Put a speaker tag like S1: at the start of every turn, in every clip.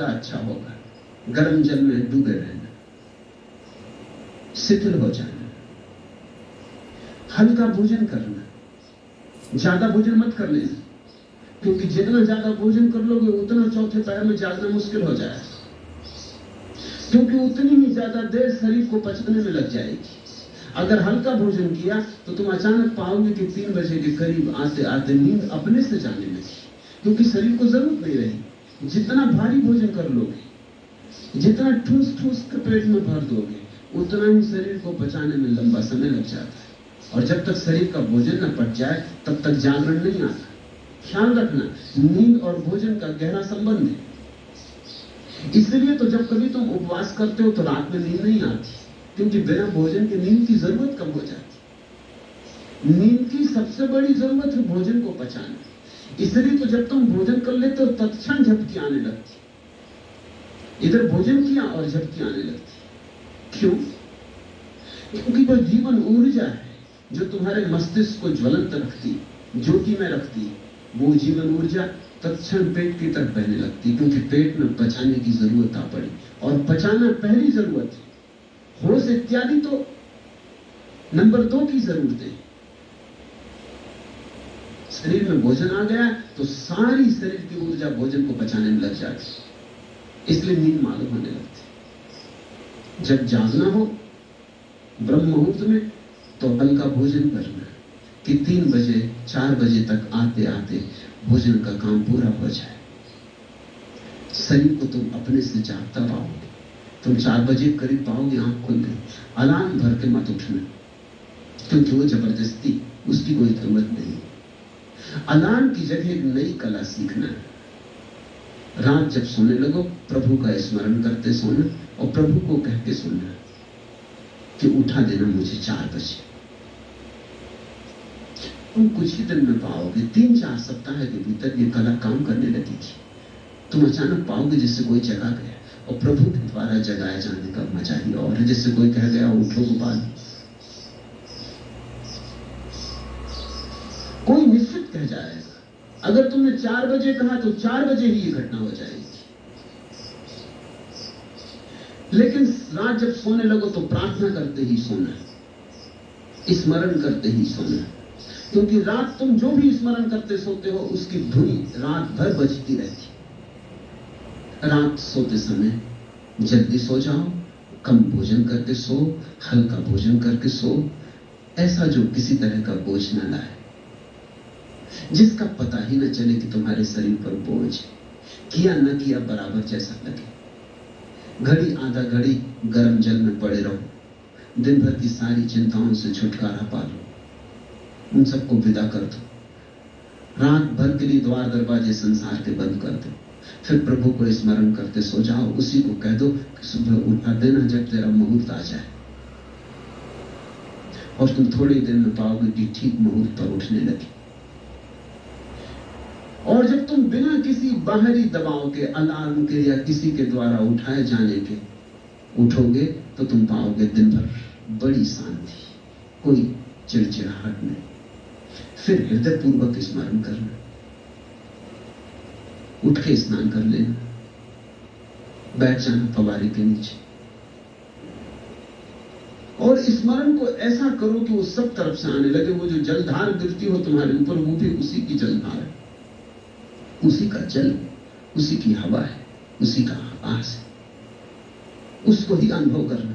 S1: अच्छा होगा गर्म जल में डूबे रहना, शिथिल हो जाना, हल्का भोजन करना, ज्यादा भोजन मत कर लेना, क्योंकि जितना ज्यादा भोजन कर लोगे उतना चौथे पैर में जागना मुश्किल हो जाएगा, क्योंकि उतनी ही ज्यादा देर शरीर को पचने में लग जाएगी। अगर हल्का भोजन किया तो तुम अचानक पाओगे कि 3 बजे के करीब आते आते नींद अपने से जाने लगी, क्योंकि शरीर को जरूरत नहीं रही। जितना भारी भोजन कर लोगे, जितना ठूस ठूस के पेट में भर दोगे, उतना ही शरीर को पचाने में लंबा समय लग जाता है। और जब तक शरीर का भोजन न पच जाए तब तक जागरण नहीं आता। ख्याल रखना, नींद और भोजन का गहरा संबंध है। इसलिए तो जब कभी तुम उपवास करते हो तो रात में नींद नहीं आती, क्योंकि बिना भोजन के नींद की जरूरत कम हो जाती। नींद की सबसे बड़ी जरूरत है भोजन को पचाना। इसलिए तो जब तुम भोजन कर लेते हो तत्क्षण झपकी आने लगती। इधर भोजन किया और झपकी आने लगती। क्यों? क्योंकि वह जीवन ऊर्जा है जो तुम्हारे मस्तिष्क को ज्वलंत रखती, ज्योति में रखती। वो जीवन ऊर्जा तत्क्षण पेट की तरफ बहने लगती, क्योंकि पेट में पचाने की जरूरत आ पड़ी। और पचाना पहली जरूरत है। होश इत्यादि तो नंबर 2 की जरूरत है। शरीर में भोजन आ गया तो सारी शरीर की ऊर्जा भोजन को पचाने में लग जाती, इसलिए नींद मालूम होने लगती। जब जागना हो ब्रह्म मुहूर्त में तो हल्का भोजन करना कि 3 बजे 4 बजे तक आते आते भोजन का काम पूरा हो जाए। शरीर को तुम अपने से जागता पाओगे। तुम 4 बजे करीब पाओगे आंख खुल गई। अलार्म भर के मत उठना, क्योंकि वो जबरदस्ती, उसकी कोई जरूरत नहीं। अलार्म की जगह एक नई कला सीखना है। रात जब सोने लगो प्रभु का स्मरण करते सोना और प्रभु को कह के सोना कि उठा देना मुझे 4 बजे। तुम कुछ ही दिन में पाओगे, 3-4 सप्ताह के भीतर ये कला काम करने लगेगी। तुम अचानक पाओगे जिससे कोई जगा गया, और प्रभु के द्वारा जगाया जाने का मजा ही और है। जिससे कोई कह गया उठो गोपाल, कोई निश्चित कह जाएगा। अगर तुमने 4 बजे कहा तो 4 बजे ही ये घटना हो जाएगी। लेकिन रात जब सोने लगो तो प्रार्थना करते ही सोना, स्मरण करते ही सोना, क्योंकि रात तुम जो भी स्मरण करते सोते हो उसकी धुनी रात भर बजती रहती। रात सोते समय जल्दी सो जाओ, कम भोजन करके सो, हल्का भोजन करके सो, ऐसा जो किसी तरह का बोझ न लाए, जिसका पता ही न चले कि तुम्हारे शरीर पर बोझ किया न किया बराबर जैसा लगे। घड़ी आधा घड़ी गर्म जल में पड़े रहो, दिन भर की सारी चिंताओं से छुटकारा पा लो, उन सबको विदा कर दो। रात भर के लिए द्वार दरवाजे संसार के बंद कर दो, फिर प्रभु को स्मरण करते सो जाओ। उसी को कह दो कि सुबह उठा देना जब तेरा मुहूर्त आ जाए, और तुम थोड़ी देर में पाओगे कि ठीक मुहूर्त पर उठने लगे। और जब तुम बिना किसी बाहरी दबाव के, अलार्म के या किसी के द्वारा उठाए जाने के उठोगे तो तुम पाओगे दिन भर बड़ी शांति, कोई चिड़चिड़ाहट नहीं। फिर हृदय पूर्वक स्मरण करना, उठ के स्नान कर लेना, बैठ जाना फवारे के नीचे, और स्मरण को ऐसा करो कि वो सब तरफ से आने लगे। वो जो जलधार गिरती हो तुम्हारे ऊपर, वो भी उसी की जलधार है, उसी का जल, उसी की हवा है, उसी का आवाज है। उसको ही अनुभव करना,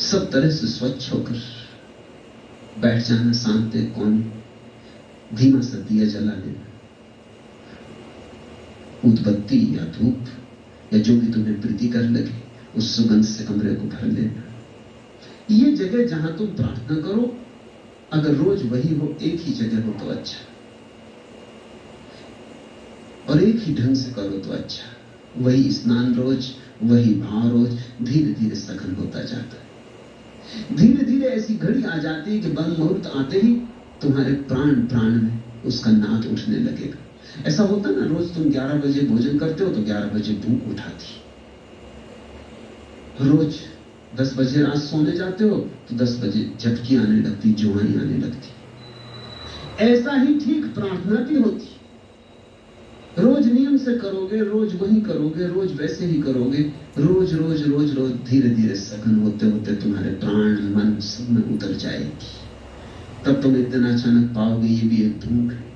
S1: सब तरह से स्वच्छ होकर बैठ जाना शांत एक कोने, धीमा सा दिया जला लेना, उदबत्ती या धूप या जो भी तुम्हें प्रीति कर लगे, उस सुगंध से कमरे को भर लेना। ये जगह जहां तुम प्रार्थना करो, अगर रोज वही हो, एक ही जगह हो तो अच्छा, और एक ही ढंग से करो तो अच्छा। वही स्नान रोज, वही भाव रोज, धीरे धीरे सघन होता जाता है। धीरे धीरे ऐसी घड़ी आ जाती है कि ब्रह्म मुहूर्त आते ही तुम्हारे प्राण प्राण में उसका नाद उठने लगेगा। ऐसा होता ना, रोज तुम 11 बजे भोजन करते हो तो 11 बजे भूख उठाती। रोज 10 बजे रात सोने जाते हो तो 10 बजे झपकी आने लगती, जुआई आने लगती। ऐसा ही ठीक प्रार्थना भी होती। रोज नियम से करोगे, रोज वही करोगे, रोज वैसे ही करोगे, रोज रोज रोज रोज धीरे धीरे सघन होते होते तुम्हारे प्राण मन सब में उतर जाएगी। तब तुम एक दिन अचानक पाओगे ये भी एक भूख है।